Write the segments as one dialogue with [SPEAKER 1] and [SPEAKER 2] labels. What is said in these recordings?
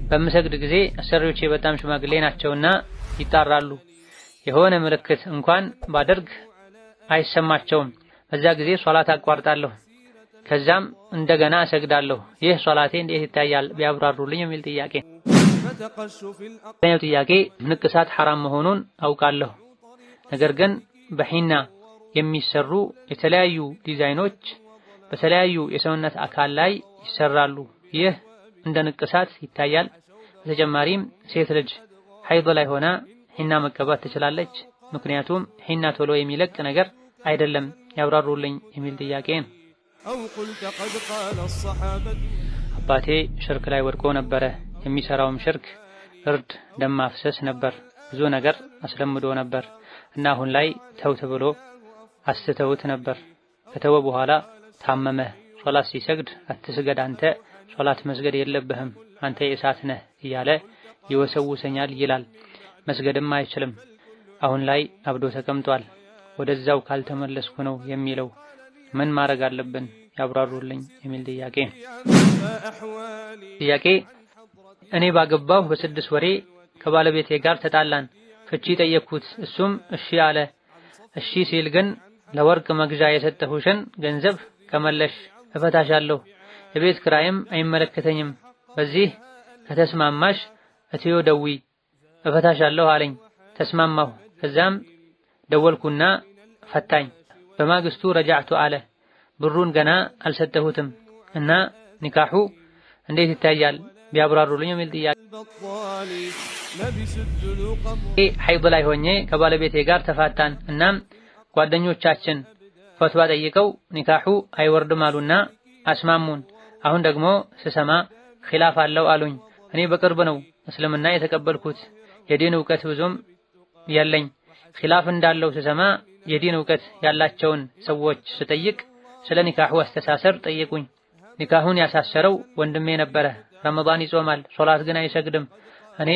[SPEAKER 1] በምሰግድ ጊዜ አሰሪዎቼ በጣም ሽማግሌ ናቸውና ይጣራሉ። የሆነ ምልክት እንኳን ባደርግ አይሰማቸውም። በዛ ጊዜ ሶላት አቋርጣለሁ። ከዛም እንደገና እሰግዳለሁ። ይህ ሶላቴ እንዴት ይታያል ቢያብራሩልኝ የሚል ጥያቄ። ጥያቄ ንቅሳት ሐራም መሆኑን አውቃለሁ። ነገር ግን በሂና የሚሰሩ የተለያዩ ዲዛይኖች በተለያዩ የሰውነት አካል ላይ ይሰራሉ። ይህ እንደ ንቅሳት ይታያል። በተጨማሪም ሴት ልጅ ሐይድ ላይ ሆና ሂና መቀባት ትችላለች። ምክንያቱም ሂና ቶሎ የሚለቅ ነገር አይደለም። ያብራሩልኝ የሚል ጥያቄ ነው። አባቴ ሽርክ ላይ ወድቆ ነበረ። የሚሰራውም ሽርክ እርድ፣ ደም ማፍሰስ ነበር። ብዙ ነገር አስለምዶ ነበር እና አሁን ላይ ተው ተብሎ አስተውት ነበር። ከተወ በኋላ ታመመ። ሶላት ሲሰግድ አትስገድ አንተ ሶላት መስገድ የለብህም አንተ የእሳት ነህ እያለ ይወሰውሰኛል ይላል። መስገድም አይችልም። አሁን ላይ አብዶ ተቀምጧል። ወደዛው ካልተመለስኩ ነው የሚለው። ምን ማድረግ አለብን ያብራሩልኝ የሚል ጥያቄ። እኔ ባገባሁ በ6 ወሬ ከባለቤቴ ጋር ተጣላን። ፍቺ ጠየቅኩት። እሱም እሺ አለ። እሺ ሲል ግን ለወርቅ መግዣ የሰጠሁሽን ገንዘብ ከመለሽ እፈታሻለሁ፣ የቤት ክራይም አይመለከተኝም። በዚህ ከተስማማሽ እትዮ ደዊ እፈታሻለሁ አለኝ። ተስማማሁ። ከዛም ደወልኩና ፈታኝ። በማግስቱ ረጃዕቱ አለ። ብሩን ገና አልሰጠሁትም እና ኒካሑ እንዴት ይታያል ቢያብራሩልኝ የሚል ጥያቄ። ሐይድ ላይ ሆኜ ከባለቤቴ ጋር ተፋታን። እናም ጓደኞቻችን ፈትዋ ጠይቀው ኒካሑ አይወርድም አሉና አስማሙን። አሁን ደግሞ ስሰማ ኺላፍ አለው አሉኝ። እኔ በቅርብ ነው እስልምና የተቀበልኩት፣ የዲን ዕውቀት ብዙም ያለኝ። ኺላፍ እንዳለው ስሰማ የዲን ዕውቀት ያላቸውን ሰዎች ስጠይቅ ስለ ኒካሑ አስተሳሰር ጠየቁኝ። ኒካሁን ያሳሰረው ወንድሜ ነበረ። ረመዳን ይጾማል፣ ሶላት ግን አይሰግድም። እኔ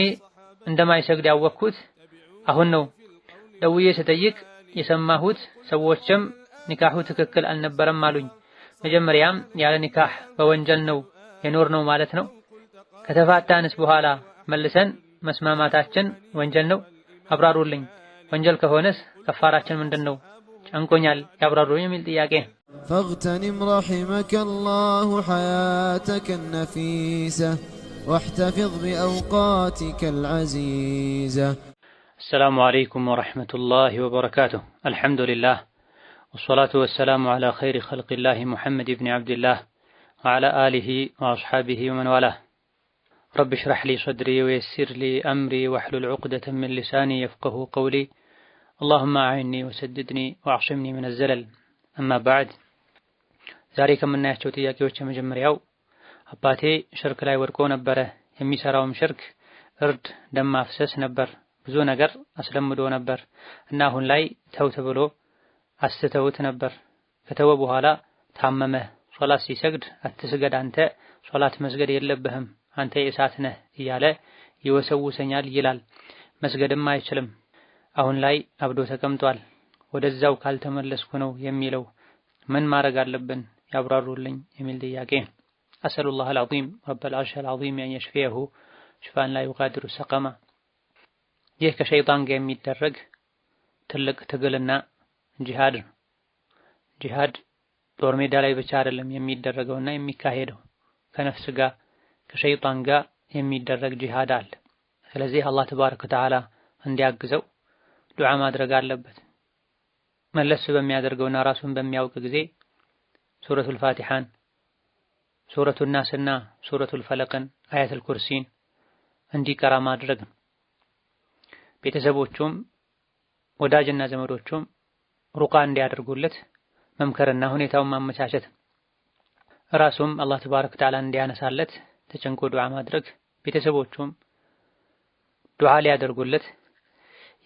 [SPEAKER 1] እንደማይሰግድ ያወቅኩት አሁን ነው። ደውዬ ስጠይቅ የሰማሁት ሰዎችም ኒካሁ ትክክል አልነበረም አሉኝ። መጀመሪያም ያለ ኒካህ በወንጀል ነው የኖር ነው ማለት ነው። ከተፋታንስ በኋላ መልሰን መስማማታችን ወንጀል ነው? አብራሩልኝ። ወንጀል ከሆነስ ከፋራችን ምንድነው? ጨንቆኛል ያብራሩልኝ የሚል ጥያቄ።
[SPEAKER 2] فاغتنم رحمك الله حياتك النفيسة واحتفظ بأوقاتك العزيزة.
[SPEAKER 1] السلام عليكم ورحمة الله وبركاته. الحمد لله والصلاة والسلام على خير خلق الله محمد بن عبد الله وعلى آله وأصحابه ومن والاه. رب اشرح لي صدري ويسر لي أمري واحلل عقدة من لساني يفقه قولي. اللهم أعني وسددني واعصمني من الزلل. أما بعد. ዛሬ ከምናያቸው ጥያቄዎች የመጀመሪያው አባቴ ሽርክ ላይ ወድቆ ነበረ። የሚሰራውም ሽርክ እርድ፣ ደም ማፍሰስ ነበር። ብዙ ነገር አስለምዶ ነበር እና አሁን ላይ ተው ተብሎ አስተውት ነበር። ከተወ በኋላ ታመመ። ሶላት ሲሰግድ አትስገድ አንተ ሶላት መስገድ የለብህም አንተ የእሳት ነህ እያለ ይወሰውሰኛል ይላል። መስገድም አይችልም። አሁን ላይ አብዶ ተቀምጧል። ወደዛው ካልተመለስኩ ነው የሚለው። ምን ማድረግ አለብን ያብራሩልኝ የሚል ጥያቄ። አሰሉላህ አልዓዚም ረበል አርሺል ዐዚም አን የሽፊየሁ ሽፋን ላ ዩጋዲሩ ሰቀማ። ይህ ከሸይጣን ጋር የሚደረግ ትልቅ ትግልና ጂሃድ ነው። ጂሃድ ጦር ሜዳ ላይ ብቻ አይደለም የሚደረገውና የሚካሄደው፣ ከነፍስ ጋር ከሸይጣን ጋር የሚደረግ ጂሃድ አለ። ስለዚህ አላህ ተባረከ ወተዓላ እንዲያግዘው ዱዓ ማድረግ አለበት። መለስ በሚያደርገውና ራሱን በሚያውቅ ጊዜ ሱረቱል ፋቲሃን፣ ሱረቱን ናስና ሱረቱል ፈለቅን፣ አያተል ኩርሲን እንዲቀራ ማድረግ ነው። ቤተሰቦቹም ወዳጅና ዘመዶቹም ሩቃ እንዲያደርጉለት መምከርና ሁኔታውን ማመቻቸት፣ ራሱም አላህ ተባረከ ወተዓላ እንዲያነሳለት ተጨንቆ ዱዓ ማድረግ፣ ቤተሰቦቹም ዱዓ ሊያደርጉለት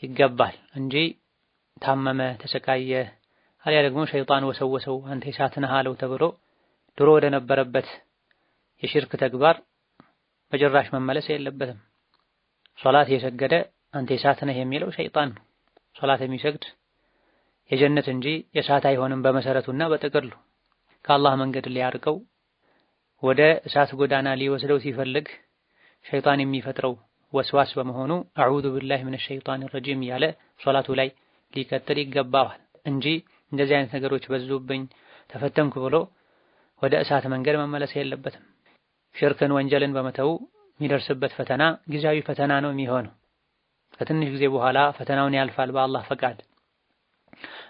[SPEAKER 1] ይገባል እንጂ ታመመ፣ ተሰቃየ፣ አልያ ደግሞ ሸይጣን ወሰወሰው አንተ የእሳት ነህ አለው ተብሎ ድሮ ወደ ነበረበት የሽርክ ተግባር በጭራሽ መመለስ የለበትም። ሶላት የሰገደ አንተ የእሳት ነህ የሚለው ሸይጣን ነው። ሶላት የሚሰግድ የጀነት እንጂ የእሳት አይሆንም በመሰረቱና በጥቅሉ። ከአላህ መንገድ ሊያርቀው ወደ እሳት ጎዳና ሊወስደው ሲፈልግ ሸይጣን የሚፈጥረው ወስዋስ በመሆኑ አዑዙ ቢላሂ ሚነ ሸይጣን ረጂም እያለ ሶላቱ ላይ ሊቀጥል ይገባዋል እንጂ እንደዚህ አይነት ነገሮች በዙብኝ ተፈተንኩ ብሎ ወደ እሳት መንገድ መመለስ የለበትም። ሽርክን ወንጀልን በመተው የሚደርስበት ፈተና ጊዜያዊ ፈተና ነው የሚሆነው። ከትንሽ ጊዜ በኋላ ፈተናውን ያልፋል በአላህ ፈቃድ።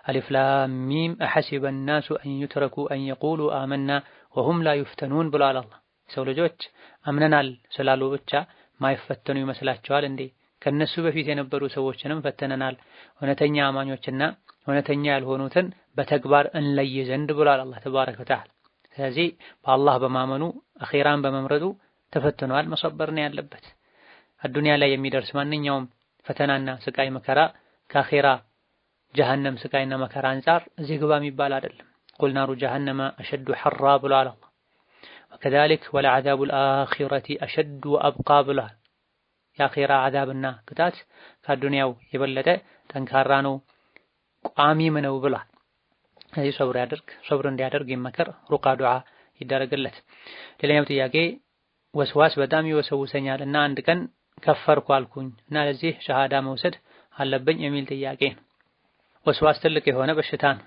[SPEAKER 1] አሊፍ ላም ሚም አሐሲበ الناس أن يتركوا أن يقولوا آمنا وهم لا يفتنون ብሏል አላህ። ሰው ልጆች አምነናል ስላሉ ብቻ ማይፈተኑ ይመስላቸዋል እንዴ? ከነሱ በፊት የነበሩ ሰዎችንም ፈተነናል፣ እውነተኛ አማኞችና እውነተኛ ያልሆኑትን በተግባር እንለይ ዘንድ ብሏል አላህ ተባረከ ወተዓላ። ስለዚህ በአላህ በማመኑ አኺራን በመምረጡ ተፈትኗል፣ መሰበር ነው ያለበት። አዱንያ ላይ የሚደርስ ማንኛውም ፈተናና ስቃይ መከራ ከአኺራ ጀሃነም ስቃይና መከራ አንፃር እዚህ ግባ የሚባል አይደለም። ቁል ናሩ ጀሃነመ አሸዱ ሐራ ብሏል አላህ። ወከዛሊክ ወለዐዛቡል አኺረቲ አሸዱ ወአብቃ ብሏል። የአኺራ ዐዛብና ቅጣት ከአዱንያው የበለጠ ጠንካራ ነው ቋሚም ነው ብሏል። ስለዚህ ሰብር እንዲያደርግ ይመከር፣ ሩቃ ዱዓ ይደረግለት። ሌላኛው ጥያቄ ወስዋስ በጣም ይወሰውሰኛል እና አንድ ቀን ከፈርኩ አልኩኝ እና ለዚህ ሸሃዳ መውሰድ አለብኝ የሚል ጥያቄ ነው። ወስዋስ ትልቅ የሆነ በሽታ ነው።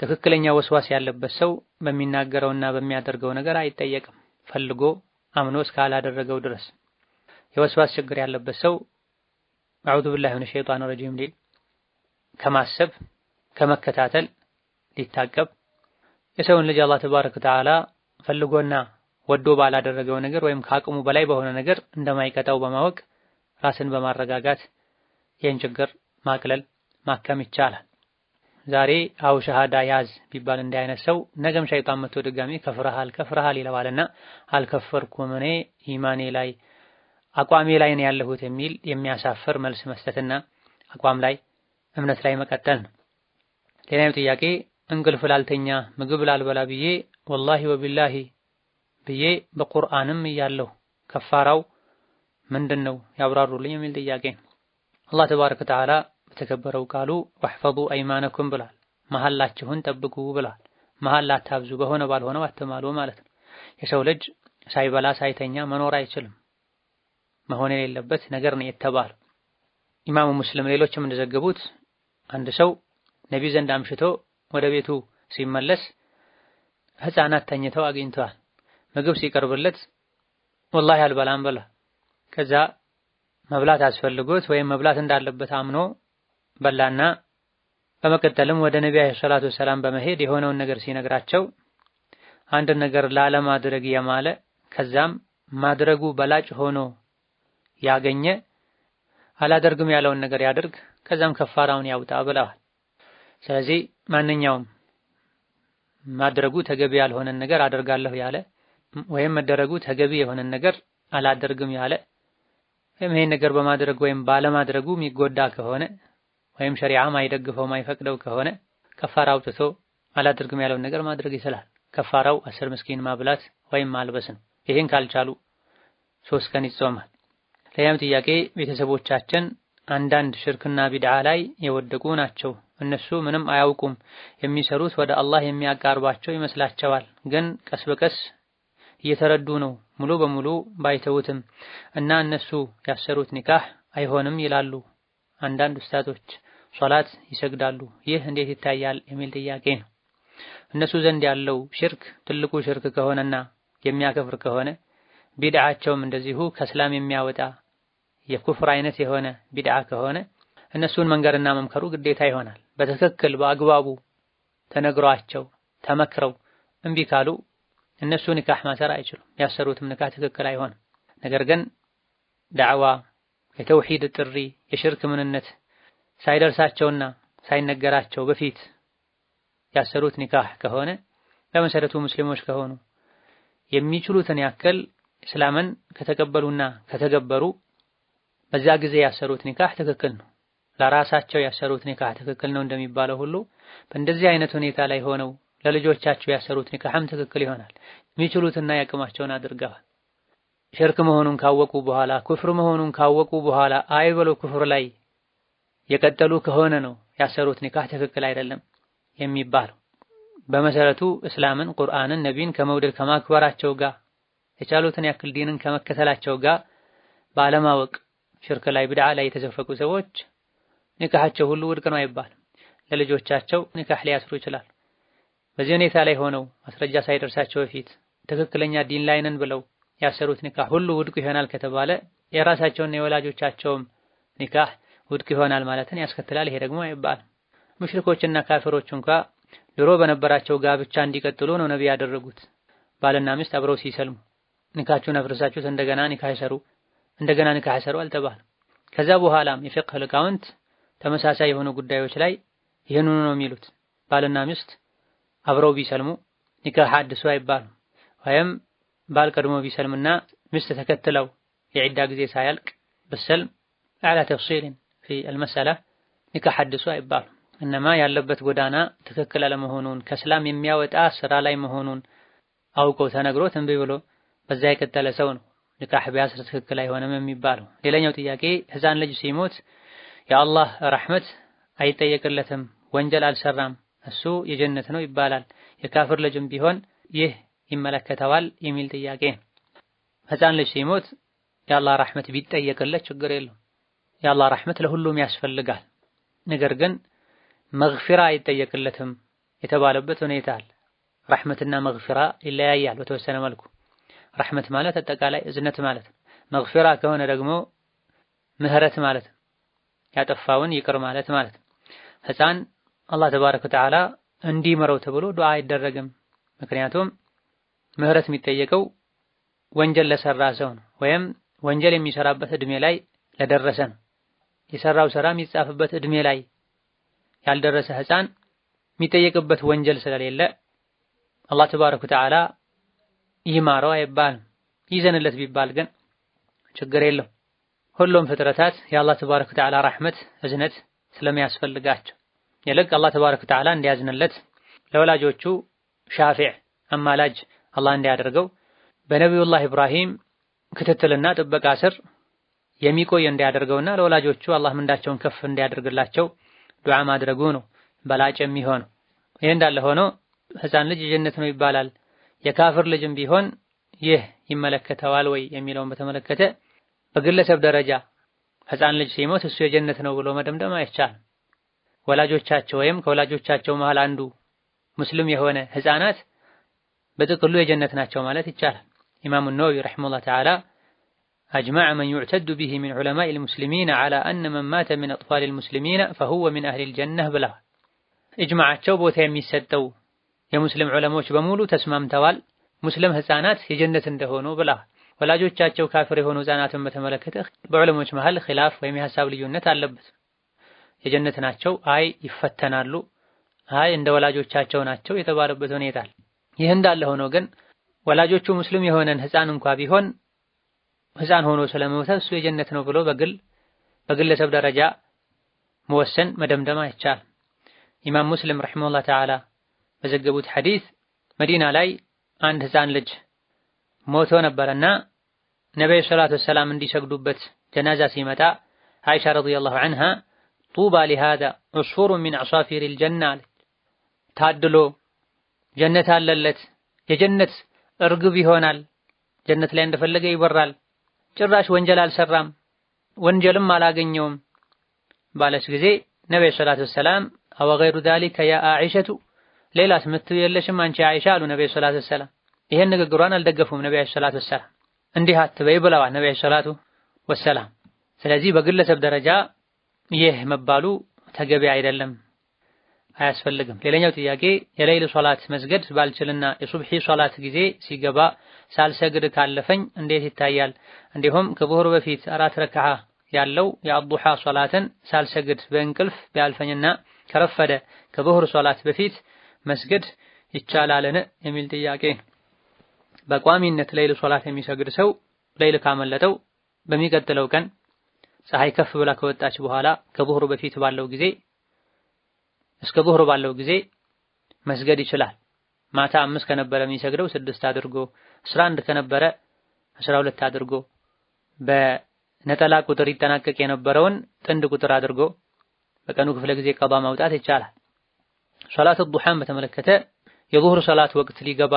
[SPEAKER 1] ትክክለኛ ወስዋስ ያለበት ሰው በሚናገረውና በሚያደርገው ነገር አይጠየቅም፣ ፈልጎ አምኖ እስካላደረገው ድረስ። የወስዋስ ችግር ያለበት ሰው አዑዙ ቢላሂ ሚነ ሸይጣን ረጂም ሊል ከማሰብ ከመከታተል ሊታቀብ፣ የሰውን ልጅ አላህ ተባረከ ወተዓላ ፈልጎና ወዶ ባላደረገው ነገር ወይም ከአቅሙ በላይ በሆነ ነገር እንደማይቀጣው በማወቅ ራስን በማረጋጋት ይህን ችግር ማቅለል ማከም ይቻላል። ዛሬ አው ሸሃዳ ያዝ ቢባል እንዲህ አይነት ሰው ነገም ሸይጣን መጥቶ ድጋሚ ከፍረሃል ይለዋልና አልከፈርኩም እኔ ኢማኔ ላይ አቋሜ ላይ ነው ያለሁት የሚል የሚያሳፍር መልስ መስጠትና አቋም ላይ እምነት ላይ መቀጠል ነው። ሌላኛው ጥያቄ እንቅልፍ ላልተኛ ምግብ ላልበላ ብዬ ወላሂ ወቢላሂ ብዬ በቁርአንም እያለሁ ከፋራው ምንድነው ያብራሩልኝ የሚል ጥያቄ ነው። አላህ ተባረከ ወተዓላ በተከበረው ቃሉ ወህፈዙ አይማነኩም ብሏል። መሐላችሁን ጠብቁ ብሏል። መሐላ አታብዙ፣ በሆነ ባልሆነው አትማሉ ማለት ነው። የሰው ልጅ ሳይበላ ሳይተኛ መኖር አይችልም። መሆን የሌለበት ነገር ነው የተባለው። ኢማሙ ሙስሊም ሌሎችም እንደዘገቡት አንድ ሰው ነብይ ዘንድ አምሽቶ ወደ ቤቱ ሲመለስ ህፃናት ተኝተው አግኝተዋል። ምግብ ሲቀርብለት ወላሂ አልበላም ብላ፣ ከዛ መብላት አስፈልጎት ወይም መብላት እንዳለበት አምኖ በላና በመቀጠልም ወደ ነብዩ አለይሂ ሰላቱ ወሰላም በመሄድ የሆነውን ነገር ሲነግራቸው አንድ ነገር ላለማድረግ የማለ ከዛም ማድረጉ በላጭ ሆኖ ያገኘ አላደርግም ያለውን ነገር ያድርግ፣ ከዛም ከፋራውን ያውጣ ብለዋል። ስለዚህ ማንኛውም ማድረጉ ተገቢ ያልሆነን ነገር አደርጋለሁ ያለ ወይም መደረጉ ተገቢ የሆነን ነገር አላደርግም ያለ ወይም ይሄን ነገር በማድረግ ወይም ባለማድረጉ የሚጎዳ ከሆነ ወይም ሸሪዓ ማይደግፈው ማይፈቅደው ከሆነ ከፋራ አውጥቶ አላደርግም ያለውን ነገር ማድረግ ይችላል። ከፋራው 10 ምስኪን ማብላት ወይም ማልበስ ነው። ይሄን ካልቻሉ 3 ቀን ይጾማል። ሌላም ጥያቄ ቤተሰቦቻችን አንዳንድ ሽርክና ቢድዓ ላይ የወደቁ ናቸው። እነሱ ምንም አያውቁም። የሚሰሩት ወደ አላህ የሚያቃርባቸው ይመስላቸዋል፣ ግን ቀስ በቀስ እየተረዱ ነው። ሙሉ በሙሉ ባይተውትም እና እነሱ ያሰሩት ኒካህ አይሆንም ይላሉ። አንዳንድ ኡስታዞች ሶላት ይሰግዳሉ። ይህ እንዴት ይታያል የሚል ጥያቄ ነው። እነሱ ዘንድ ያለው ሽርክ ትልቁ ሽርክ ከሆነና የሚያከፍር ከሆነ ቢድዓቸውም እንደዚሁ ከእስላም የሚያወጣ የኩፍር አይነት የሆነ ቢድዓ ከሆነ እነሱን መንገርና መምከሩ ግዴታ ይሆናል። በትክክል በአግባቡ ተነግሯቸው ተመክረው እምቢ ካሉ እነሱ ኒካህ ማሰር አይችሉም። ያሰሩትም ኒካህ ትክክል አይሆንም። ነገር ግን ዳዕዋ፣ የተውሂድ ጥሪ፣ የሽርክ ምንነት ሳይደርሳቸውና ሳይነገራቸው በፊት ያሰሩት ኒካህ ከሆነ በመሰረቱ ሙስሊሞች ከሆኑ የሚችሉትን ያክል እስላምን ከተቀበሉና ከተገበሩ በዛ ጊዜ ያሰሩት ኒካህ ትክክል ነው። ለራሳቸው ያሰሩት ኒካህ ትክክል ነው እንደሚባለው ሁሉ በእንደዚህ አይነት ሁኔታ ላይ ሆነው ለልጆቻቸው ያሰሩት ኒካህም ትክክል ይሆናል። የሚችሉትና ያቅማቸውን አድርገዋል። ሽርክ መሆኑን ካወቁ በኋላ ኩፍር መሆኑን ካወቁ በኋላ አይበለው ኩፍር ላይ የቀጠሉ ከሆነ ነው ያሰሩት ኒካህ ትክክል አይደለም የሚባለው። በመሰረቱ እስላምን፣ ቁርአንን፣ ነቢይን ከመውደድ ከማክበራቸው ጋር የቻሉትን ያክል ዲንን ከመከተላቸው ጋር ባለማወቅ ሽርክ ላይ ቢድዓ ላይ የተዘፈቁ ሰዎች ኒካሃቸው ሁሉ ውድቅ ነው አይባልም። ለልጆቻቸው ኒካህ ሊያስሩ ይችላል። በዚህ ሁኔታ ላይ ሆነው ማስረጃ ሳይደርሳቸው በፊት ትክክለኛ ዲን ላይ ነን ብለው ያሰሩት ኒካህ ሁሉ ውድቅ ይሆናል ከተባለ የራሳቸውና የወላጆቻቸውም ኒካህ ውድቅ ይሆናል ማለትን ያስከትላል። ይሄ ደግሞ አይባልም። ሙሽሪኮችና ካፊሮች እንኳ ድሮ በነበራቸው ጋብቻ እንዲቀጥሉ ነው ነብይ ያደረጉት። ባልና ሚስት አብረው ሲሰልሙ ኒካቸውን አፍርሳችሁት እንደገና ኒካህ ይሰሩ አልተባለም። ከዛ በኋላም የፊቅህ ሊቃውንት ተመሳሳይ የሆኑ ጉዳዮች ላይ ይህንኑ ነው የሚሉት። ባልና ሚስት አብረው ቢሰልሙ ኒካህ አድሱ አይባልም። ወይም ባል ቀድሞ ቢሰልምና ሚስት ተከትለው የዒዳ ጊዜ ሳያልቅ ብሰልም አላ ተፍሲልን ፊ አልመስአላ ኒካህ አድሱ አይባልም። እነማ ያለበት ጎዳና ትክክል አለመሆኑን ከእስላም የሚያወጣ ስራ ላይ መሆኑን አውቀው ተነግሮት እምቢ ብሎ በዛ የቀጠለ ሰው ነው ኒካህ ቢያስር ትክክል አይሆንም የሚባለው። ሌላኛው ጥያቄ ህፃን ልጅ ሲሞት የአላህ ረሕመት አይጠየቅለትም፣ ወንጀል አልሰራም፣ እሱ የጀነት ነው ይባላል። የካፍር ልጅም ቢሆን ይህ ይመለከተዋል የሚል ጥያቄ። ህፃን ልጅ ሲሞት የአላህ ረሕመት ቢጠየቅለት ችግር የለውም። የአላህ ረሕመት ለሁሉም ያስፈልጋል። ነገር ግን መግፊራ አይጠየቅለትም የተባለበት ሁኔታ አለ። ረሕመትና መግፊራ ይለያያል በተወሰነ መልኩ። ረሕመት ማለት አጠቃላይ እዝነት ማለት ነው። መግፊራ ከሆነ ደግሞ ምህረት ማለት ነው፣ ያጠፋውን ይቅር ማለት ማለት ነው። ህፃን አላህ ተባረከ ወተዓላ እንዲመረው ተብሎ ዱዓ አይደረግም። ምክንያቱም ምህረት የሚጠየቀው ወንጀል ለሰራ ሰው ነው፣ ወይም ወንጀል የሚሰራበት እድሜ ላይ ለደረሰ ነው። የሰራው ስራ የሚጻፍበት እድሜ ላይ ያልደረሰ ህፃን የሚጠየቅበት ወንጀል ስለሌለ አላህ ተባረከ ወተዓላ ይማረው አይባልም። ይዘንለት ቢባል ግን ችግር የለው። ሁሉም ፍጥረታት የአላህ ተባረከ ወተዓላ ረሕመት እዝነት ስለሚያስፈልጋቸው ይልቅ አላህ ተባረከ ወተዓላ እንዲያዝንለት ለወላጆቹ ሻፊዕ አማላጅ አላህ እንዲያደርገው በነቢዩላህ ኢብራሂም ክትትልና ጥበቃ ስር የሚቆይ እንዲያደርገውና ለወላጆቹ አላህ ምንዳቸውን ከፍ እንዲያደርግላቸው ዱዓ ማድረጉ ነው በላጭ የሚሆነው። ይህ እንዳለ ሆኖ ህፃን ልጅ የጀነት ነው ይባላል። የካፍር ልጅም ቢሆን ይህ ይመለከተዋል ወይ የሚለውን በተመለከተ በግለሰብ ደረጃ ህፃን ልጅ ሲሞት እሱ የጀነት ነው ብሎ መደምደም አይቻልም። ወላጆቻቸው ወይም ከወላጆቻቸው መሃል አንዱ ሙስሊም የሆነ ህፃናት በጥቅሉ የጀነት ናቸው ማለት ይቻላል። ኢማሙ ነወዊ ረሒመሁላህ ተዓላ አጅመዐ መን ዩዕተዱ ቢሂ ሚን ዑለማኢል ሙስሊሚን ዐላ አነ መን ማተ ሚን አጥፋሊል ሙስሊሚን ፈሁወ ሚን አህሊል ጀነህ ብለዋል። ኢጅማዓቸው ቦታ የሚሰጠው የሙስሊም ዑለሞች በሙሉ ተስማምተዋል ሙስሊም ህፃናት የጀነት እንደሆኑ ብለዋል። ወላጆቻቸው ካፍር የሆኑ ህፃናትን በተመለከተ በዑለሞች መሃል ኺላፍ ወይም የሐሳብ ልዩነት አለበት። የጀነት ናቸው፣ አይ ይፈተናሉ፣ አይ እንደ ወላጆቻቸው ናቸው የተባለበት ሁኔታ አለ። ይህ እንዳለ ሆኖ ግን ወላጆቹ ሙስሊም የሆነን ህፃን እንኳ ቢሆን ህፃን ሆኖ ስለሞተ እሱ የጀነት ነው ብሎ በግለሰብ ደረጃ መወሰን መደምደም አይቻልም። ኢማም ሙስሊም ረሒመሁላህ ተዓላ በዘገቡት ሐዲስ መዲና ላይ አንድ ህፃን ልጅ ሞቶ ነበርና ነብዩ ሰለላሁ ዐለይሂ ወሰለም እንዲሰግዱበት ጀናዛ ሲመጣ አይሻ ረዲየላሁ ዐንሃ ጡባ ሊሃዛ ዑስፉሩን ሚን አዕሳፊሪል ጀና አለች። ታድሎ ጀነት አለለት፣ የጀነት እርግብ ይሆናል፣ ጀነት ላይ እንደፈለገ ይበራል፣ ጭራሽ ወንጀል አልሰራም፣ ወንጀልም አላገኘውም ባለች ጊዜ ነብዩ ሰለላሁ ዐለይሂ ወሰለም አወ ገይሩ ዛሊከ ያ አኢሸቱ ሌላስ ምትው የለሽም አንቺ አይሻ አሉ ነብዩ ሰለላሁ ዐለይሂ ወሰለም። ይሄን ንግግሯን አልደገፉም ነብዩ ሰለላሁ ዐለይሂ ወሰለም። እንዲህ አትበይ ብለዋል ነብዩ ሰለላሁ ዐለይሂ ወሰለም። ስለዚህ በግለሰብ ደረጃ ይህ መባሉ ተገቢ አይደለም፣ አያስፈልግም። ሌላኛው ጥያቄ የሌሊት ሶላት መስገድ ባልችልና የሱብሒ ሶላት ጊዜ ሲገባ ሳልሰግድ ካለፈኝ እንዴት ይታያል? እንዲሁም ከዙህር በፊት 4 ረክዓ ያለው የአዱሃ ሶላትን ሳልሰግድ በእንቅልፍ ቢያልፈኝና ከረፈደ ከዙህር ሶላት በፊት መስገድ ይቻላልን የሚል ጥያቄ። በቋሚነት ሌሊት ሶላት የሚሰግድ ሰው ሌሊት ካመለጠው በሚቀጥለው ቀን ፀሐይ ከፍ ብላ ከወጣች በኋላ ከዙህር በፊት ባለው ጊዜ እስከ ዙህር ባለው ጊዜ መስገድ ይችላል። ማታ 5 ከነበረ የሚሰግደው 6 አድርጎ፣ 11 ከነበረ 12 አድርጎ፣ በነጠላ ቁጥር ይጠናቀቅ የነበረውን ጥንድ ቁጥር አድርጎ በቀኑ ክፍለ ጊዜ ቀዷ ማውጣት ይቻላል። ሶላት ዱሃን በተመለከተ የዙህር ሶላት ወቅት ሊገባ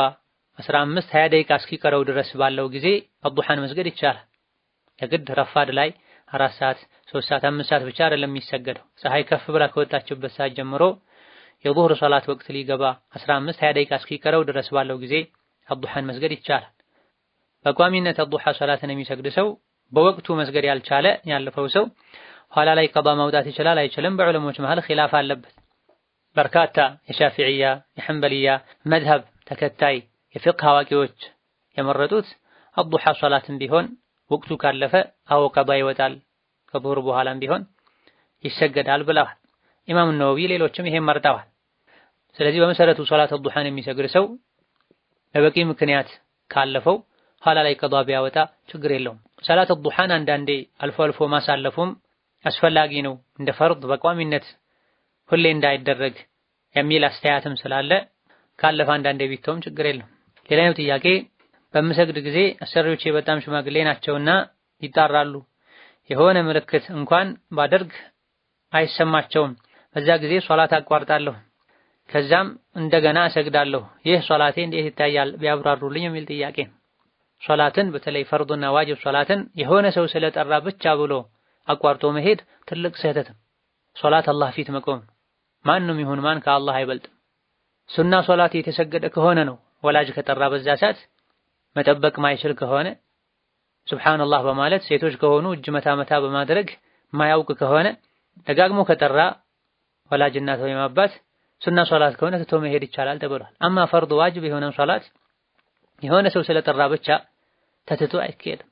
[SPEAKER 1] 15-20 ደቂቃ እስኪቀረው ድረስ ባለው ጊዜ አዱሃን መስገድ ይቻላል። የግድ ረፋድ ላይ 4 ሰዓት፣ 3 ሰዓት፣ 5 ሰዓት ብቻ አይደለም የሚሰገደው። ፀሐይ ከፍ ብላ ከወጣችበት ሰዓት ጀምሮ የዙህር ሶላት ወቅት ሊገባ 15-20 ደቂቃ እስኪቀረው ድረስ ባለው ጊዜ አዱሃን መስገድ ይቻላል። በቋሚነት አዱሃ ሶላትን የሚሰግድ ሰው በወቅቱ መስገድ ያልቻለ ያለፈው ሰው ኋላ ላይ ቀዷ ማውጣት ይችላል አይችልም? በዑለሞች መሃል ኺላፍ አለበት። በርካታ የሻፊዕያ የሐንበልያ መዝሀብ ተከታይ የፊቅህ አዋቂዎች የመረጡት አዱሃ ሶላትን ቢሆን ወቅቱ ካለፈ አዎ ቀዷ ይወጣል፣ ከዙህር በኋላም ቢሆን ይሰገዳል ብለዋል። ኢማም ነወዊ ሌሎችም ይሄን መርጠዋል። ስለዚህ በመሰረቱ ሶላት አዱሃን የሚሰግድ ሰው በበቂ ምክንያት ካለፈው ኋላ ላይ ቀዷ ቢያወጣ ችግር የለውም። ሶላት አዱሃን አንዳንዴ አልፎ አልፎ ማሳለፉም አስፈላጊ ነው፣ እንደ ፈርድ በቋሚነት ሁሌ እንዳይደረግ የሚል አስተያየትም ስላለ ካለፈ አንዳንዴ ቢተውም ችግር የለም። ሌላኛው ጥያቄ በምሰግድ ጊዜ አሰሪዎቼ በጣም ሽማግሌ ናቸውና ይጣራሉ። የሆነ ምልክት እንኳን ባደርግ አይሰማቸውም። በዛ ጊዜ ሶላት አቋርጣለሁ፣ ከዛም እንደገና እሰግዳለሁ። ይህ ሶላቴ እንዴት ይታያል ቢያብራሩልኝ የሚል ጥያቄ። ሶላትን በተለይ ፈርዱና ዋጅብ ሶላትን የሆነ ሰው ስለጠራ ብቻ ብሎ አቋርጦ መሄድ ትልቅ ስህተት ነው። ሶላት አላህ ፊት መቆም፣ ማንም ይሁን ማን ከአላህ አይበልጥም። ሱና ሶላት የተሰገደ ከሆነ ነው ወላጅ ከጠራ በዛ ሰዓት መጠበቅ ማይችል ከሆነ ሱብሃንአላህ በማለት ሴቶች ከሆኑ እጅ መታ መታ በማድረግ ማያውቅ ከሆነ ደጋግሞ ከጠራ ወላጅ እናት ወይም አባት ሱና ሶላት ከሆነ ትቶ መሄድ ይቻላል ተብሏል። አማ ፈርድ ዋጅብ የሆነን ሶላት የሆነ ሰው ስለጠራ ብቻ ተትቶ አይኬድም።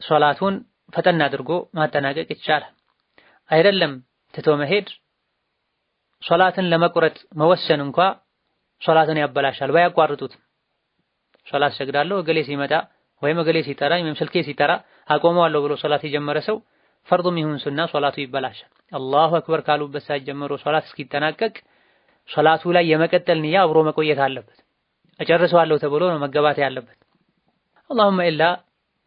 [SPEAKER 1] ሶላቱን ፈጠን አድርጎ ማጠናቀቅ ይቻላል። አይደለም ትቶ መሄድ፣ ሶላትን ለመቁረጥ መወሰን እንኳ ሶላትን ያበላሻል። ባያቋርጡት ሶላት ሰግዳለሁ እገሌ ሲመጣ ወይም እገሌ ሲጠራኝ ወይም ስልኬ ሲጠራ አቆመዋለሁ ብሎ ሶላት የጀመረ ሰው ፈርዱም ይሁን ሱና ሶላቱ ይበላሻል። አላሁ አክበር ካሉበት ሰዓት ጀምሮ ሶላት እስኪጠናቀቅ ሶላቱ ላይ የመቀጠል ንያ አብሮ መቆየት አለበት። እጨርሰዋለሁ ተብሎ ነው መገባት ያለበት። አላሁመ ኢላ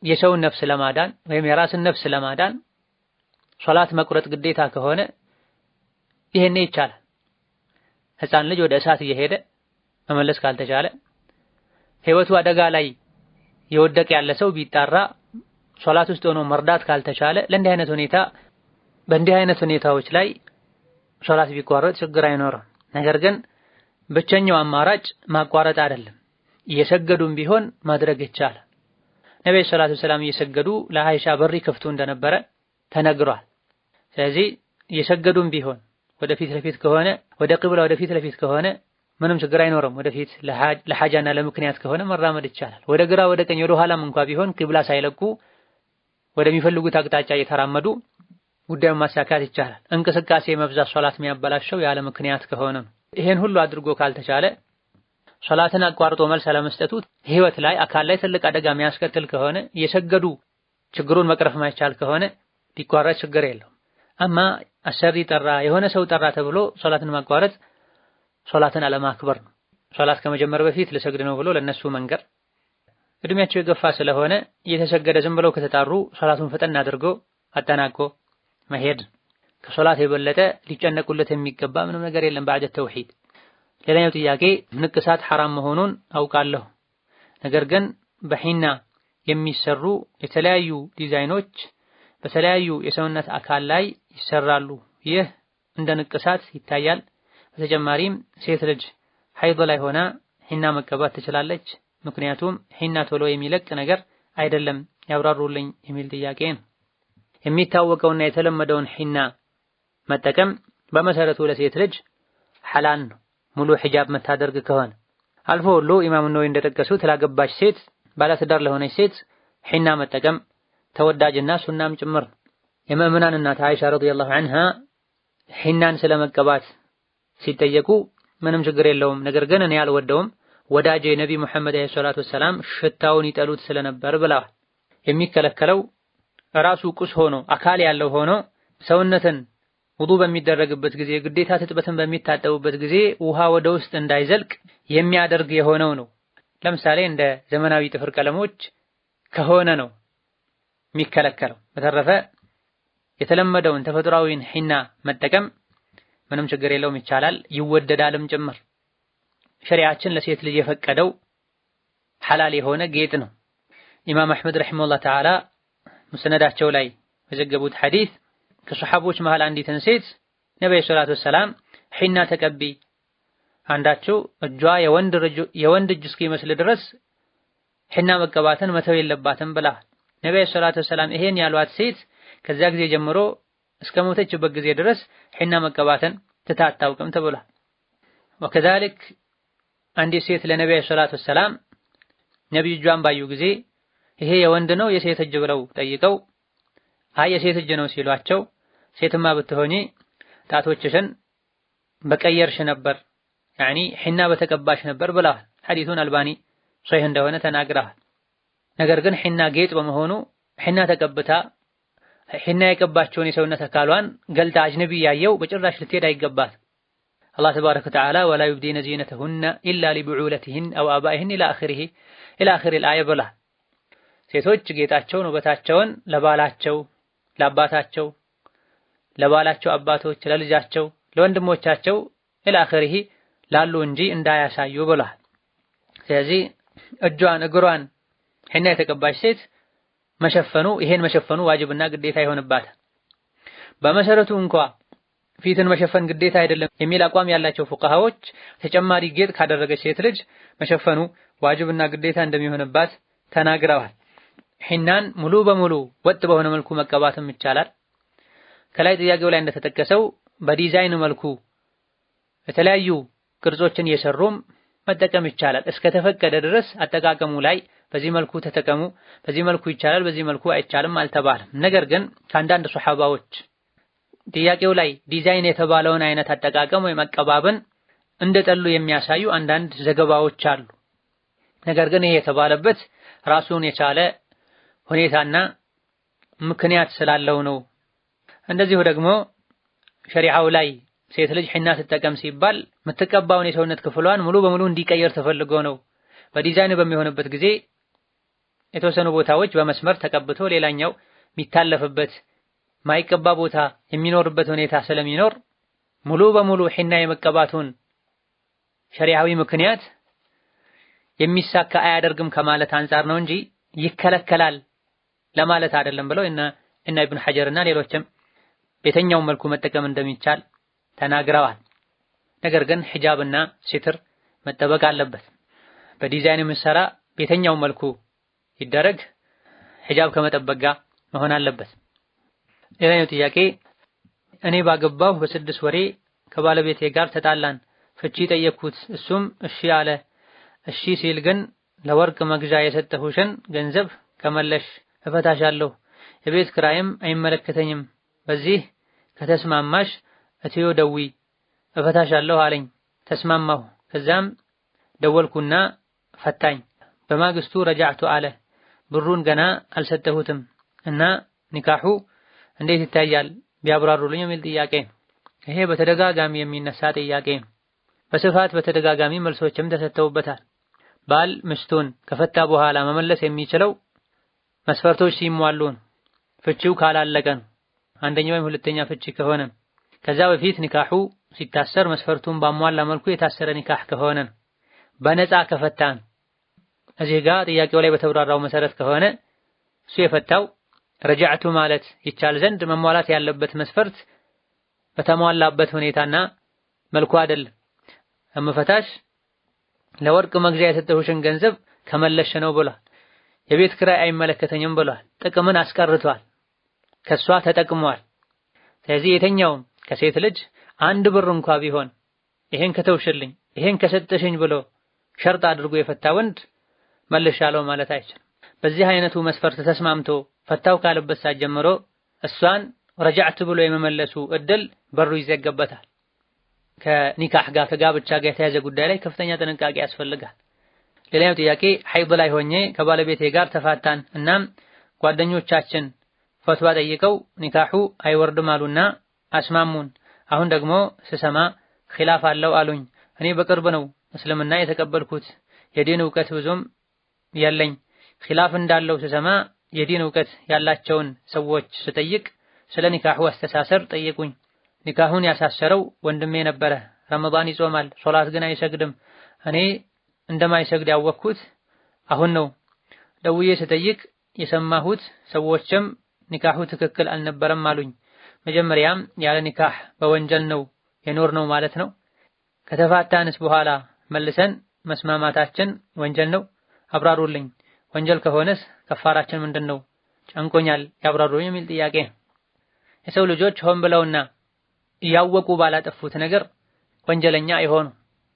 [SPEAKER 1] የሰውን ነፍስ ለማዳን ወይም የራስን ነፍስ ለማዳን ሶላት መቁረጥ ግዴታ ከሆነ ይሄኔ ይቻላል። ሕፃን ልጅ ወደ እሳት እየሄደ መመለስ ካልተቻለ፣ ህይወቱ አደጋ ላይ የወደቀ ያለ ሰው ቢጣራ ሶላት ውስጥ ሆኖ መርዳት ካልተቻለ በእንዲህ አይነት ሁኔታዎች ላይ ሶላት ቢቋረጥ ችግር አይኖርም። ነገር ግን ብቸኛው አማራጭ ማቋረጥ አይደለም፣ እየሰገዱም ቢሆን ማድረግ ይቻላል። ነብዩ ሰለላሁ ዐለይሂ ወሰለም እየሰገዱ ለአይሻ በር ይከፍቱ እንደነበረ ተነግሯል። ስለዚህ እየሰገዱም ቢሆን ወደፊት ለፊት ከሆነ ወደ ቂብላ ወደፊት ለፊት ከሆነ ምንም ችግር አይኖርም። ወደፊት ለሐጃና ለምክንያት ከሆነ መራመድ ይቻላል። ወደ ግራ ወደ ቀኝ ወደ ኋላም እንኳን ቢሆን ቂብላ ሳይለቁ ወደሚፈልጉት አቅጣጫ እየተራመዱ ጉዳዩን ማሳካት ይቻላል። እንቅስቃሴ መብዛት ሶላት የሚያበላሸው ያለ ምክንያት ከሆነ ነው። ይሄን ሁሉ አድርጎ ካልተቻለ ሶላትን አቋርጦ መልስ ለመስጠቱ ህይወት ላይ አካል ላይ ትልቅ አደጋ የሚያስከትል ከሆነ እየሰገዱ ችግሩን መቅረፍ ማይቻል ከሆነ ቢቋረጥ ችግር የለውም። አማ አሰሪ ጠራ የሆነ ሰው ጠራ ተብሎ ሶላትን ማቋረጥ ሶላትን አለማክበር ነው። ሶላት ከመጀመር በፊት ልሰግድ ነው ብሎ ለነሱ መንገር፣ እድሜያቸው የገፋ ስለሆነ እየተሰገደ ዝም ብለው ከተጣሩ ሶላቱን ፈጠን አድርጎ አጠናቆ መሄድ። ከሶላት የበለጠ ሊጨነቁለት የሚገባ ምንም ነገር የለም ባዕደ ተውሂድ። ሌላኛው ጥያቄ ንቅሳት ሐራም መሆኑን አውቃለሁ፣ ነገር ግን በሂና የሚሰሩ የተለያዩ ዲዛይኖች በተለያዩ የሰውነት አካል ላይ ይሰራሉ። ይህ እንደ ንቅሳት ይታያል። በተጨማሪም ሴት ልጅ ሐይድ ላይ ሆና ሂና መቀባት ትችላለች? ምክንያቱም ሂና ቶሎ የሚለቅ ነገር አይደለም፣ ያብራሩልኝ የሚል ጥያቄ ነው። የሚታወቀውና የተለመደውን ሂና መጠቀም በመሰረቱ ለሴት ልጅ ሐላል ነው፣ ሙሉ ሒጃብ መታደርግ ከሆነ። አልፎ ሁሉ ኢማም ነወዊ እንደጠቀሱት ላገባች ሴት ባለትዳር ለሆነች ሴት ሂና መጠቀም ተወዳጅና ሱናም ጭምር ነው። የሙእሚናን እናት አይሻ ረዲየላሁ ዐንሃ ሂናን ስለመቀባት ሲጠየቁ ምንም ችግር የለውም፣ ነገር ግን እኔ አልወደውም፣ ወዳጄ ነቢ ሙሐመድ አለይሂ ሰላቱ ወሰላም ሽታውን ይጠሉት ስለነበር ብለዋል። የሚከለከለው ራሱ ቁስ ሆኖ አካል ያለው ሆኖ ሰውነትን ውዱእ በሚደረግበት ጊዜ ግዴታ ትጥበትን በሚታጠቡበት ጊዜ ውሃ ወደ ውስጥ እንዳይዘልቅ የሚያደርግ የሆነው ነው። ለምሳሌ እንደ ዘመናዊ ጥፍር ቀለሞች ከሆነ ነው የሚከለከለው። በተረፈ የተለመደውን ተፈጥሯዊን ሂና መጠቀም ምንም ችግር የለውም፣ ይቻላል፣ ይወደዳልም ጭምር። ሸሪዓችን ለሴት ልጅ የፈቀደው ሐላል የሆነ ጌጥ ነው። ኢማም አሕመድ ረሂመሁላህ ተዓላ ሙስነዳቸው ላይ በዘገቡት ሐዲስ ከሱሐቦች መሃል አንዲትን ሴት ነብዩ ሰለላሁ ዐለይሂ ወሰለም ሒና ተቀቢ፣ አንዳቸው እጇ የወንድ እጅ እስኪመስል ድረስ ሒና መቀባትን መተው የለባትም ብላ ነብዩ ሰለላሁ ዐለይሂ ወሰለም ይሄን ያሏት ሴት ከዛ ጊዜ ጀምሮ እስከ ሞተችበት ጊዜ ድረስ ሒና መቀባትን ትታ አታውቅም ተብሏል። ወከዛሊክ አንዲት ሴት ለነብዩ ሰለላሁ ዐለይሂ ወሰለም ነብዩ እጇን ባዩ ጊዜ ይሄ የወንድ ነው የሴት እጅ ብለው ጠይቀው አይ የሴት እጅ ነው ሲሏቸው ሴትማ ብትሆኚ ጣቶችሽን በቀየርሽ ነበር ያኒ ሒና በተቀባሽ ነበር ብለዋል። ሐዲሱን አልባኒ ሶሒህ እንደሆነ ተናግረዋል። ነገር ግን ሒና ጌጥ በመሆኑ ሒና ተቀብታ ሒና የቀባቸውን የሰውነት አካሏን ገልጣ አጅነቢ ያየው በጭራሽ ልትሄድ አይገባት። አላህ ተባረከ ወተዓላ ወላ ዩብዲነ ዚነተሁነ ኢላ ሊቡዑለቲሂን አው አባኢሂን ኢላ አኺሪል አያ ብላ ሴቶች ጌጣቸውን ውበታቸውን ለባላቸው፣ ለአባታቸው፣ ለባላቸው አባቶች፣ ለልጃቸው፣ ለወንድሞቻቸው ኢላ አኺሪሂ ላሉ እንጂ እንዳያሳዩ ብላ። ስለዚህ እጇን እግሯን ሒና የተቀባች ሴት ይሄን መሸፈኑ ዋጅብና ግዴታ ይሆንባታል። በመሰረቱ እንኳ ፊትን መሸፈን ግዴታ አይደለም የሚል አቋም ያላቸው ፉቃሃዎች ተጨማሪ ጌጥ ካደረገች ሴት ልጅ መሸፈኑ ዋጅብና ግዴታ እንደሚሆንባት ተናግረዋል። ሒናን ሙሉ በሙሉ ወጥ በሆነ መልኩ መቀባትም ይቻላል። ከላይ ጥያቄው ላይ እንደተጠቀሰው በዲዛይን መልኩ የተለያዩ ቅርጾችን እየሰሩም መጠቀም ይቻላል። እስከተፈቀደ ድረስ አጠቃቀሙ ላይ በዚህ መልኩ ተጠቀሙ፣ በዚህ መልኩ ይቻላል፣ በዚህ መልኩ አይቻልም አልተባለም። ነገር ግን ከአንዳንድ ሱሐባዎች ጥያቄው ላይ ዲዛይን የተባለውን አይነት አጠቃቀም ወይም አቀባብን እንደጠሉ የሚያሳዩ አንዳንድ ዘገባዎች አሉ። ነገር ግን ይሄ የተባለበት ራሱን የቻለ ሁኔታና ምክንያት ስላለው ነው። እንደዚሁ ደግሞ ሸሪዓው ላይ ሴት ልጅ ሒና ትጠቀም ሲባል የምትቀባውን የሰውነት ክፍሏን ሙሉ በሙሉ እንዲቀየር ተፈልጎ ነው። በዲዛይን በሚሆንበት ጊዜ የተወሰኑ ቦታዎች በመስመር ተቀብቶ ሌላኛው የሚታለፍበት ማይቀባ ቦታ የሚኖርበት ሁኔታ ስለሚኖር ሙሉ በሙሉ ሒና የመቀባቱን ሸሪዓዊ ምክንያት የሚሳካ አያደርግም ከማለት አንጻር ነው እንጂ ይከለከላል ለማለት አይደለም ብለው እና ኢብኑ ሐጀርና ሌሎችም በየትኛውም መልኩ መጠቀም እንደሚቻል ተናግረዋል። ነገር ግን ሒጃብና ሲትር መጠበቅ አለበት። በዲዛይን ምሰራ በየትኛውም መልኩ ይደረግ ሒጃብ ከመጠበቅ ጋር መሆን አለበት። ሌላኛው ጥያቄ እኔ ባገባሁ በ6 ወሬ ከባለቤቴ ጋር ተጣላን፣ ፍቺ ጠየቅኩት፣ እሱም እሺ አለ። እሺ ሲል ግን ለወርቅ መግዣ የሰጠሁሽን ገንዘብ ከመለሽ እፈታሻለሁ፣ የቤት ክራይም አይመለከተኝም፣ በዚህ ከተስማማሽ እትዮ ደዊ እፈታሻለሁ አለኝ። ተስማማሁ። ከዛም ደወልኩና ፈታኝ። በማግስቱ ረጃዕቱ አለ። ብሩን ገና አልሰጠሁትም እና ኒካሑ እንዴት ይታያል ቢያብራሩልኝ የሚል ጥያቄ። ይሄ በተደጋጋሚ የሚነሳ ጥያቄ ነው። በስፋት በተደጋጋሚ መልሶችም ተሰጥተውበታል። ባል ሚስቱን ከፈታ በኋላ መመለስ የሚችለው መስፈርቶች ሲሟሉ ነው። ፍቺው ካላለቀ ነው። አንደኛ ወይም ሁለተኛ ፍቺ ከሆነ፣ ከዛ በፊት ኒካሑ ሲታሰር መስፈርቱን ባሟላ መልኩ የታሰረ ኒካህ ከሆነ ነው። በነፃ ከፈታ ነው። እዚህ ጋር ጥያቄው ላይ በተብራራው መሰረት ከሆነ እሱ የፈታው ረጃዕቱ ማለት ይቻል ዘንድ መሟላት ያለበት መስፈርት በተሟላበት ሁኔታና መልኩ አይደለም። እምፈታሽ ለወርቅ መግዣ የሰጠሁሽን ገንዘብ ከመለሽ ነው ብሏል። የቤት ክራይ አይመለከተኝም ብሏል። ጥቅምን አስቀርቷል። ከሷ ተጠቅሟል። ስለዚህ የተኛውም ከሴት ልጅ አንድ ብር እንኳ ቢሆን ይሄን ከተውሽልኝ ይሄን ከሰጠሽኝ ብሎ ሸርጥ አድርጎ የፈታ ወንድ መልሻለሁ ማለት አይችልም። በዚህ አይነቱ መስፈርት ተስማምቶ ፈታው ካለበት ሰዓት ጀምሮ እሷን ረጃዕት ብሎ የመመለሱ እድል በሩ ይዘገበታል። ከኒካህ ጋር ከጋብቻ ጋር የተያዘ ጉዳይ ላይ ከፍተኛ ጥንቃቄ ያስፈልጋል። ሌላኛው ጥያቄ ሐይድ ላይ ሆኜ ከባለቤቴ ጋር ተፋታን፣ እናም ጓደኞቻችን ፈትዋ ጠይቀው ኒካሑ አይወርድም አሉና አስማሙን። አሁን ደግሞ ስሰማ ኺላፍ አለው አሉኝ። እኔ በቅርብ ነው እስልምና የተቀበልኩት፣ የዲን ዕውቀት ብዙም ያለኝ። ኺላፍ እንዳለው ስሰማ የዲን ዕውቀት ያላቸውን ሰዎች ስጠይቅ ስለ ኒካሑ አስተሳሰር ጠየቁኝ። ኒካሁን ያሳሰረው ወንድሜ ነበረ። ረመዳን ይጾማል፣ ሶላት ግን አይሰግድም። እኔ እንደማይሰግድ ያወቅኩት አሁን ነው። ደውዬ ስጠይቅ የሰማሁት ሰዎችም ኒካሁ ትክክል አልነበረም አሉኝ። መጀመሪያም ያለ ኒካህ በወንጀል ነው የኖር ነው ማለት ነው? ከተፋታንስ በኋላ መልሰን መስማማታችን ወንጀል ነው? አብራሩልኝ። ወንጀል ከሆነስ ከፋራችን ምንድነው? ጨንቆኛል ያብራሩልኝ የሚል ጥያቄ። የሰው ልጆች ሆን ብለውና እያወቁ ባላጠፉት ነገር ወንጀለኛ የሆኑ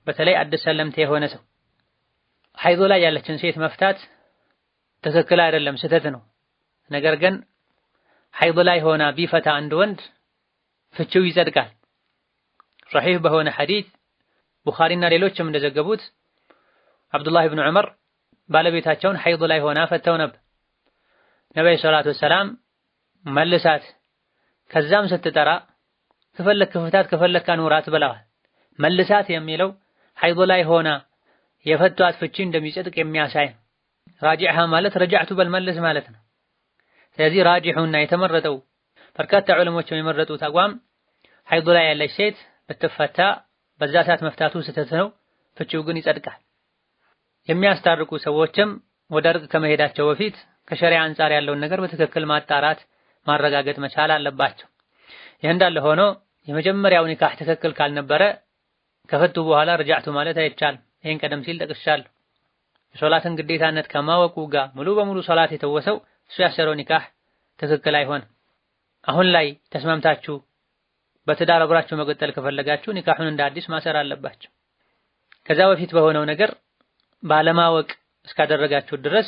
[SPEAKER 1] በተለይ አዲስ ሰለምቴ የሆነ ሰው ሐይድ ላይ ያለችን ሴት መፍታት ትክክል አይደለም፣ ስህተት ነው። ነገር ግን ሐይድ ላይ ሆና ቢፈታ አንድ ወንድ ፍቺው ይጸድቃል። ሶሒህ በሆነ ሐዲስ ቡኻሪና ሌሎችም እንደዘገቡት አብዱላህ ኢብኑ ዑመር ባለቤታቸውን ሐይድ ላይ ሆና ፈተው ነበር። ነብዩ ሰለላሁ ዐለይሂ ወሰለም መልሳት ከዛም ስትጠራ ከፈለክ ፍታት ከፈለክ አኑራት ብለዋል። መልሳት የሚለው ሐይድ ላይ ሆና የፈቷት ፍቺ እንደሚጸድቅ የሚያሳይ ራጂዕሃ ማለት ረጃዕቱ በልመልስ ማለት ነው። ስለዚህ ራጂሑና የተመረጠው በርካታ ዑለሞች የመረጡት አቋም ሐይድ ላይ ያለች ሴት ብትፈታ በዛ ሰዓት መፍታቱ ስህተት ነው፣ ፍቺው ግን ይጸድቃል። የሚያስታርቁ ሰዎችም ወደ እርቅ ከመሄዳቸው በፊት ከሸሪዓ አንፃር ያለውን ነገር በትክክል ማጣራት ማረጋገጥ መቻል አለባቸው። ይህ እንዳለ ሆኖ የመጀመሪያው ኒካህ ትክክል ካልነበረ ከፈቱ በኋላ ረጃዕቱ ማለት አይቻልም። ይሄን ቀደም ሲል ጠቅሻለሁ። የሶላትን ግዴታነት ከማወቁ ጋር ሙሉ በሙሉ ሶላት የተወሰው እሱ ያሰረው ኒካህ ትክክል አይሆንም። አሁን ላይ ተስማምታችሁ በትዳር አብራችሁ መቀጠል ከፈለጋችሁ ኒካሁን እንደ አዲስ ማሰር አለባችሁ። ከዛ በፊት በሆነው ነገር ባለማወቅ እስካደረጋችሁ ድረስ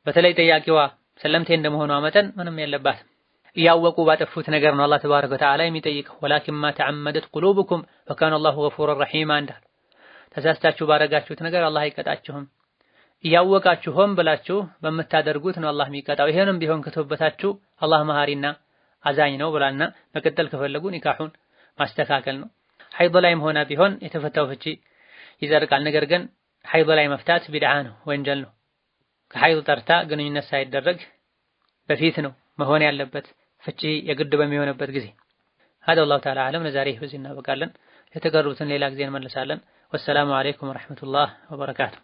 [SPEAKER 1] በተለይ ጠያቂዋ ሰለምቴ እንደመሆኗ መጠን ምንም የለባትም። እያወቁ ባጠፉት ነገር ነው አላህ ተባረከ ወተዓላ የሚጠይቀው። ወላኪን ማ ተዐመደት ቁሉብኩም ወካነ አላሁ ገፉረን ረሒማ እንዳል። ተሳስታችሁ ባረጋችሁት ነገር አላህ አይቀጣችሁም። እያወቃችሁ ሆን ብላችሁ በምታደርጉት ነው አላህ የሚቀጣው። ይሄንም ቢሆን ከተውበታችሁ አላህ መሃሪና አዛኝ ነው ብላና መቀጠል ከፈለጉ ኒካሁን ማስተካከል ነው። ሐይድ ላይም ሆና ቢሆን የተፈታው ፍቺ ይጸድቃል። ነገር ግን ሐይድ ላይ መፍታት ቢድዓ ነው፣ ወንጀል ነው። ከሐይድ ጠርታ ግንኙነት ሳይደረግ በፊት ነው መሆን ያለበት ፍቺ የግድ በሚሆንበት ጊዜ። هذا الله تعالى أعلم። ለዛሬ በዚህ እናበቃለን። የተቀሩትን ሌላ ጊዜ እንመለሳለን። ወሰላሙ አለይኩም ወራህመቱላህ ወበረካቱ።